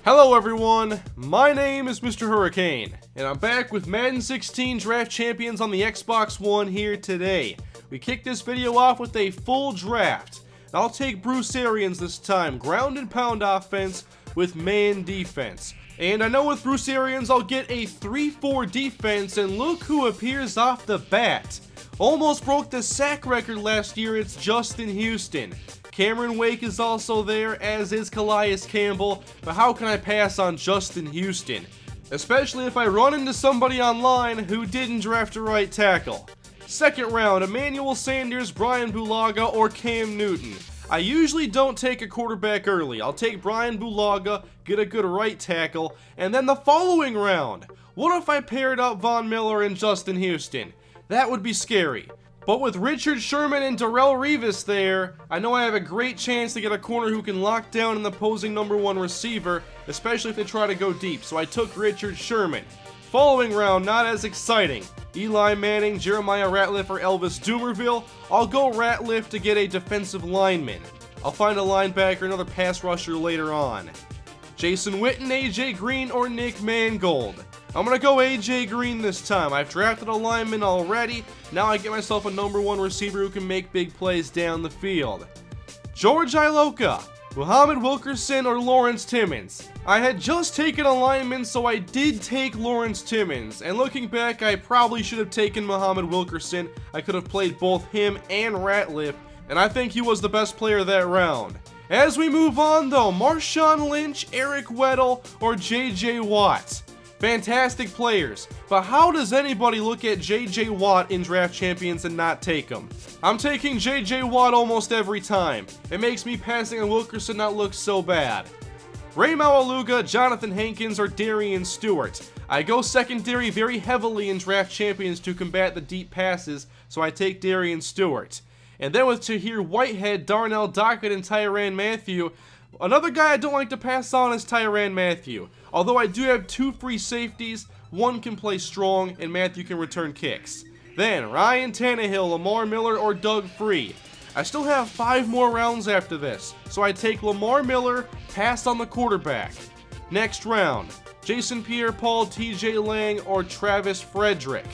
Hello everyone, my name is Mr. Hurricane, and I'm back with Madden 16 Draft Champions on the Xbox One here today. We kicked this video off with a full draft. I'll take Bruce Arians this time, ground and pound offense with man defense. And I know with Bruce Arians I'll get a 3-4 defense, and look who appears off the bat. Almost broke the sack record last year, it's Justin Houston. Cameron Wake is also there, as is Calais Campbell, but how can I pass on Justin Houston? Especially if I run into somebody online who didn't draft a right tackle. Second round, Emmanuel Sanders, Brian Bulaga, or Cam Newton. I usually don't take a quarterback early. I'll take Brian Bulaga, get a good right tackle, and then the following round, what if I paired up Von Miller and Justin Houston? That would be scary. But with Richard Sherman and Darrelle Revis there, I know I have a great chance to get a corner who can lock down an opposing #1 receiver, especially if they try to go deep, so I took Richard Sherman. Following round, not as exciting. Eli Manning, Jeremiah Ratliff, or Elvis Dumervil. I'll go Ratliff to get a defensive lineman. I'll find a linebacker, another pass rusher later on. Jason Witten, AJ Green, or Nick Mangold. I'm going to go AJ Green this time. I've drafted a lineman already. Now I get myself a #1 receiver who can make big plays down the field. George Iloka, Muhammad Wilkerson, or Lawrence Timmons. I had just taken a lineman, so I did take Lawrence Timmons. And looking back, I probably should have taken Muhammad Wilkerson. I could have played both him and Ratliff, and I think he was the best player that round. As we move on though, Marshawn Lynch, Eric Weddle, or JJ Watt. Fantastic players, but how does anybody look at JJ Watt in Draft Champions and not take him? I'm taking JJ Watt almost every time. It makes me passing on Wilkerson not look so bad. Ray Maualuga, Jonathan Hankins, or Darian Stewart. I go secondary very heavily in Draft Champions to combat the deep passes, so I take Darian Stewart. And then with Tahir Whitehead, Darnell Dockett, and Tyrann Mathieu, another guy I don't like to pass on is Tyrann Mathieu. Although I do have 2 free safeties, one can play strong and Mathieu can return kicks. Then Ryan Tannehill, Lamar Miller, or Doug Free. I still have 5 more rounds after this, so I take Lamar Miller, pass on the quarterback. Next round, Jason Pierre-Paul, TJ Lang, or Travis Frederick.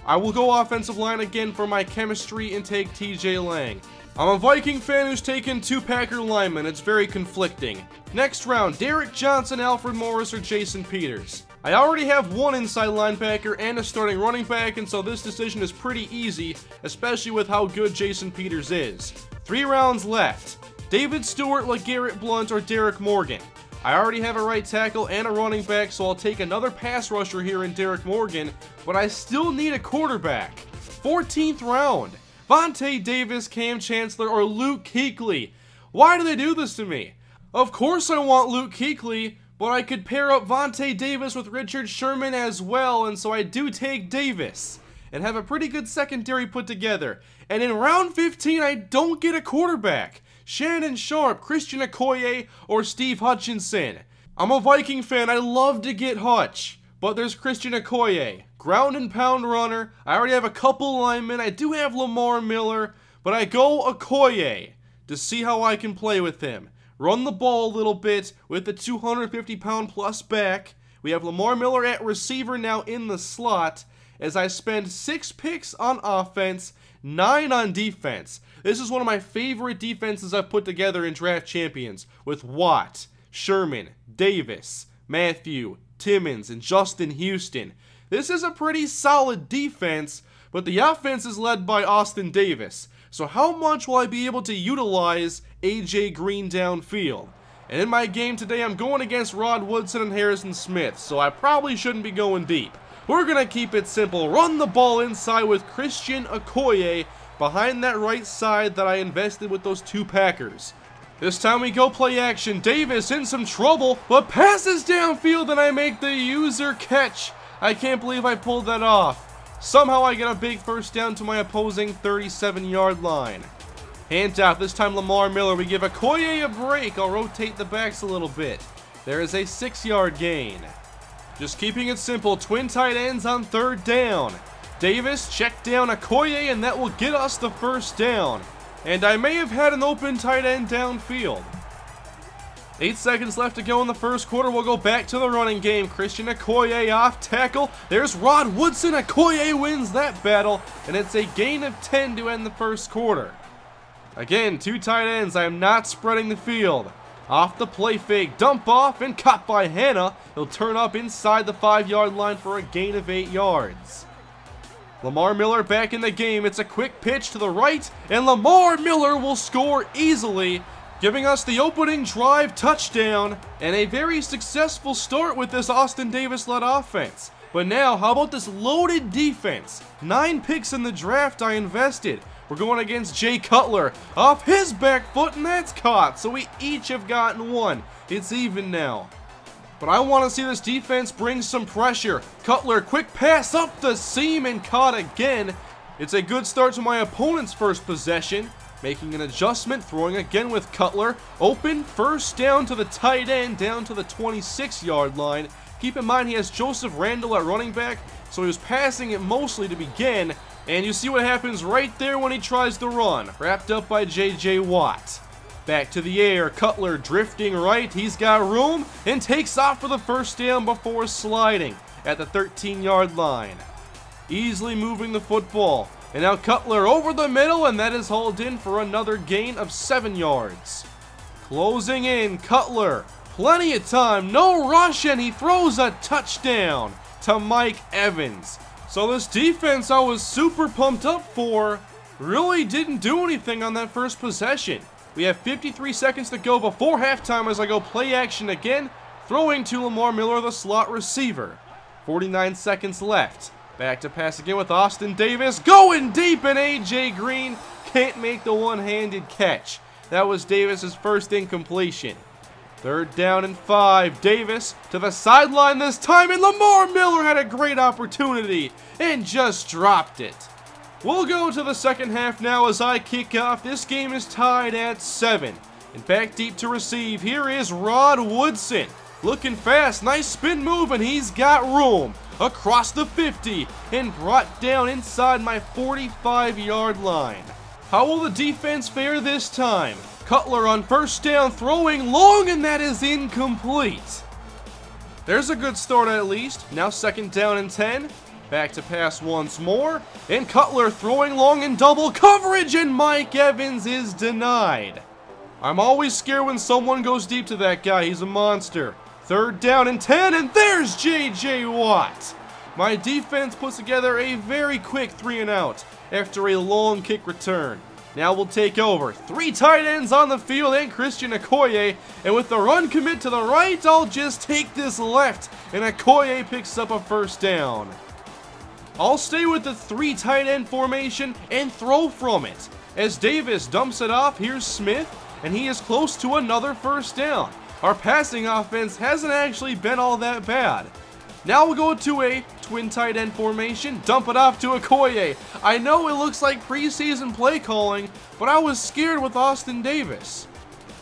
I will go offensive line again for my chemistry and take TJ Lang. I'm a Viking fan who's taken 2 Packer linemen. It's very conflicting. Next round, Derek Johnson, Alfred Morris, or Jason Peters. I already have 1 inside linebacker and a starting running back, and so this decision is pretty easy, especially with how good Jason Peters is. 3 rounds left. David Stewart, LeGarrette Blount, or Derek Morgan. I already have a right tackle and a running back, so I'll take another pass rusher here in Derek Morgan, but I still need a quarterback. 14th round. Vontae Davis, Cam Chancellor, or Luke Kuechly. Why do they do this to me? Of course I want Luke Kuechly, but I could pair up Vontae Davis with Richard Sherman as well, and so I do take Davis and have a pretty good secondary put together. And in round 15, I don't get a quarterback. Shannon Sharpe, Christian Okoye, or Steve Hutchinson. I'm a Viking fan, I love to get Hutch, but there's Christian Okoye. Ground and pound runner. I already have a couple linemen. I do have Lamar Miller, but I go Okoye to see how I can play with him. Run the ball a little bit with the 250-pound plus back. We have Lamar Miller at receiver now in the slot as I spend 6 picks on offense, 9 on defense. This is one of my favorite defenses I've put together in Draft Champions with Watt, Sherman, Davis, Mathieu, Timmons, and Justin Houston. This is a pretty solid defense, but the offense is led by Austin Davis. So how much will I be able to utilize AJ Green downfield? And in my game today, I'm going against Rod Woodson and Harrison Smith, so I probably shouldn't be going deep. We're going to keep it simple. Run the ball inside with Christian Okoye behind that right side that I invested with those 2 Packers. This time we go play action. Davis in some trouble, but passes downfield and I make the user catch. I can't believe I pulled that off. Somehow I get a big first down to my opposing 37-yard line. Hand out, this time Lamar Miller. We give Okoye a break. I'll rotate the backs a little bit. There is a 6-yard gain. Just keeping it simple, twin tight ends on 3rd down. Davis, check down Okoye, and that will get us the first down. And I may have had an open tight end downfield. 8 seconds left to go in the first quarter. We'll go back to the running game. Christian Okoye off tackle. There's Rod Woodson. Okoye wins that battle, and it's a gain of 10 to end the first quarter. Again, 2 tight ends. I am not spreading the field. Off the play fake, dump off, and caught by Hanna. He'll turn up inside the 5-yard line for a gain of 8 yards. Lamar Miller back in the game. It's a quick pitch to the right, and Lamar Miller will score easily, giving us the opening drive touchdown and a very successful start with this Austin Davis-led offense. But now, how about this loaded defense? 9 picks in the draft I invested. We're going against Jay Cutler off his back foot, and that's caught. So we each have gotten 1. It's even now. But I want to see this defense bring some pressure. Cutler, quick pass up the seam and caught again. It's a good start to my opponent's first possession. Making an adjustment, throwing again with Cutler. Open, first down to the tight end, down to the 26-yard line. Keep in mind he has Joseph Randall at running back, so he was passing it mostly to begin. And you see what happens right there when he tries to run. Wrapped up by J.J. Watt. Back to the air, Cutler drifting right. He's got room and takes off for the first down before sliding at the 13-yard line. Easily moving the football. And now Cutler over the middle, and that is hauled in for another gain of 7 yards. Closing in, Cutler. Plenty of time, no rush, and he throws a touchdown to Mike Evans. So this defense I was super pumped up for really didn't do anything on that first possession. We have 53 seconds to go before halftime as I go play action again, throwing to Lamar Miller, the slot receiver. 49 seconds left. Back to pass again with Austin Davis. Going deep, and A.J. Green can't make the one-handed catch. That was Davis's first incompletion. 3rd down and 5. Davis to the sideline this time, and Lamar Miller had a great opportunity and just dropped it. We'll go to the second half now as I kick off. This game is tied at 7. And back deep to receive, here is Rod Woodson. Looking fast, nice spin move, and he's got room. Across the 50 and brought down inside my 45-yard line. How will the defense fare this time? Cutler on first down, throwing long, and that is incomplete. There's a good start at least. Now 2nd down and 10. Back to pass once more, and Cutler throwing long in double coverage, and Mike Evans is denied. I'm always scared when someone goes deep to that guy. He's a monster. 3rd down and 10, and there's J.J. Watt. My defense puts together a very quick 3-and-out after a long kick return. Now we'll take over. 3 tight ends on the field and Christian Okoye, and with the run commit to the right, I'll just take this left, and Okoye picks up a first down. I'll stay with the 3 tight end formation and throw from it. As Davis dumps it off, here's Smith, and he is close to another first down. Our passing offense hasn't actually been all that bad. Now we'll go to a twin tight end formation, dump it off to Okoye. I know it looks like preseason play calling, but I was scared with Austin Davis.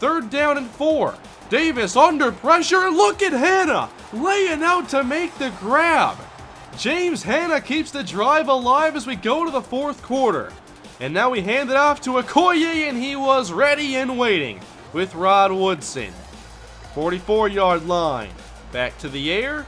3rd down and 4. Davis under pressure, look at Hanna laying out to make the grab. James Hanna keeps the drive alive as we go to the 4th quarter. And now we hand it off to Okoye, and he was ready and waiting with Rod Woodson. 44-yard line. Back to the air.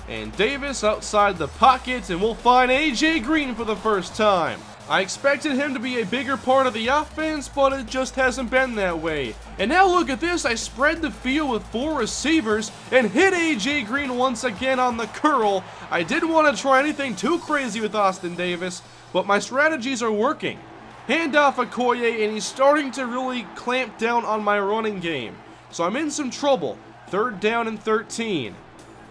And Davis outside the pocket, and we'll find A.J. Green for the first time. I expected him to be a bigger part of the offense, but it just hasn't been that way. And now look at this, I spread the field with 4 receivers and hit A.J. Green once again on the curl. I didn't want to try anything too crazy with Austin Davis, but my strategies are working. Hand off Okoye, and he's starting to really clamp down on my running game. So I'm in some trouble. 3rd down and 13.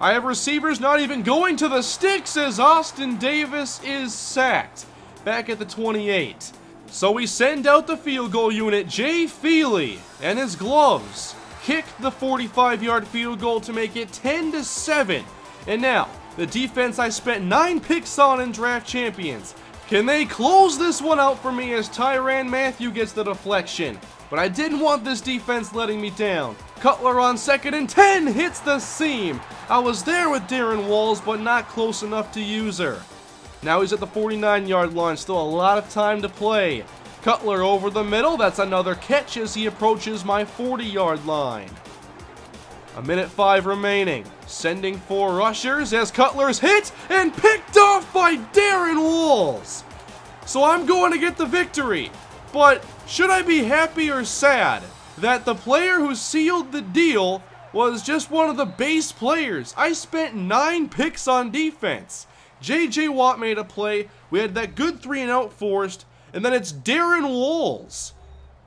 I have receivers not even going to the sticks as Austin Davis is sacked. Back at the 28. So we send out the field goal unit, Jay Feely, and his gloves kick the 45-yard field goal to make it 10-7. And now, the defense I spent 9 picks on in Draft Champions. Can they close this one out for me as Tyrann Mathieu gets the deflection? But I didn't want this defense letting me down. Cutler on 2nd and 10 hits the seam. I was there with Darren Walls, but not close enough to use her. Now he's at the 49-yard line, still a lot of time to play. Cutler over the middle, that's another catch as he approaches my 40-yard line. 1:05 remaining. Sending 4 rushers as Cutler's hit and picked off by Darren Walls. So I'm going to get the victory. But should I be happy or sad that the player who sealed the deal was just one of the base players? I spent 9 picks on defense. J.J. Watt made a play. We had that good 3-and-out forced. And then it's Darren Walls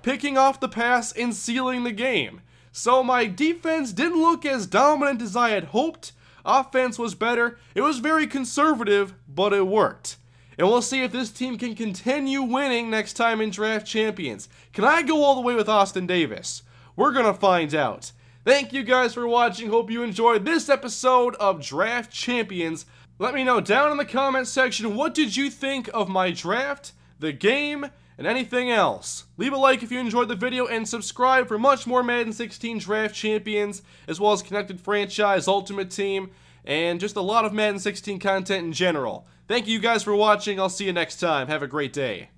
picking off the pass and sealing the game. So my defense didn't look as dominant as I had hoped. Offense was better. It was very conservative, but it worked. And we'll see if this team can continue winning next time in Draft Champions. Can I go all the way with Austin Davis? We're going to find out. Thank you guys for watching. Hope you enjoyed this episode of Draft Champions. Let me know down in the comment section, what did you think of my draft, the game, and anything else. Leave a like if you enjoyed the video and subscribe for much more Madden 16 Draft Champions, as well as Connected Franchise, Ultimate Team, and just a lot of Madden 16 content in general. Thank you guys for watching. I'll see you next time. Have a great day.